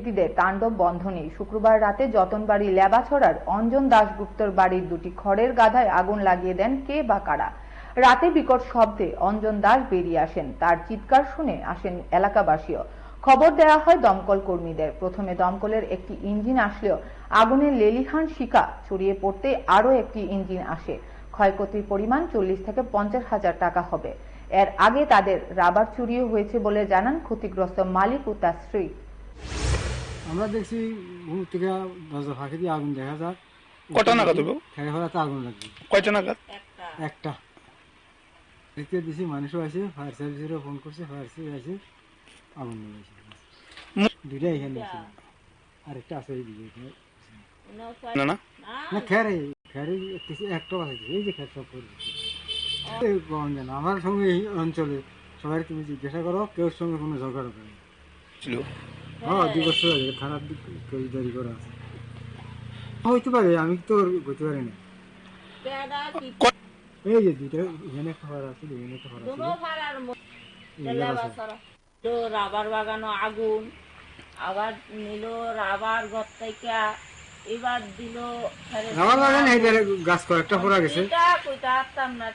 দুষ্কৃতীদের তাণ্ডব বন্ধ নেই। শুক্রবার রাতে যতনবাড়ি লেবাছড়ার অঞ্জন দাশগুপ্তর বাড়ির দুটি খড়ের গাধায় আগুন লাগিয়ে দেন কে বা কারা। রাতে বিকট শব্দে অঞ্জন দাস বেরিয়ে আসেন। তার চিৎকার শুনে আসেন এলাকাবাসীও। খবর দেওয়া হয় দমকল কর্মীদের। প্রথমে দমকলের একটি ইঞ্জিন আসলেও আগুনের লেলিহান শিখা ছড়িয়ে পড়তে আরও একটি ইঞ্জিন আসে। ক্ষয়ক্ষতির পরিমাণ 40 থেকে 50 হাজার টাকা হবে। এর আগে তাদের রাবার চুরিও হয়েছে বলে জানান ক্ষতিগ্রস্ত মালিক ও তার স্ত্রী। আমরা দেখছি ঘুম থেকে দরজা ফাঁকি দিয়ে আগুন দেখা যায়। কটা নাগাদ হলো? খেয়ে ফেলাতে আগুন লাগবে। কয়টা নাগাদ? একটা দেখতে দিছি, মানুষও আছে, ফায়ার সার্ভিসেরও ফোন করছে, ফায়ার সার্ভিস আছে, আগুন লেগেছে। দুইটা এখানে আছে, আরেকটা আছে এই দিকে। না না না খেরে খেরে একটা আছে, এই যে খের সব করে জানো আমার সঙ্গে এই অঞ্চলে সবাই তুমি জিজ্ঞাসা করো, কেউ সঙ্গে কোনো ঝগড়া করে ছিল। হ্যাঁ 2 বছর আগে খারাপ দিক খরিদারি করা আছে। হইতে পারে, আমি তো বলতে পারি না। এই যে দুইটা এখানে একটা ঘর আছে, এখানে একটা ঘর আছে। রাবার বাগানো আগুন, আবার নিল রাবার ঘর থেকে, এবার দিল রাবার বাগান এই গাছ কয়েকটা পড়া গেছে। কইটা আসতাম না।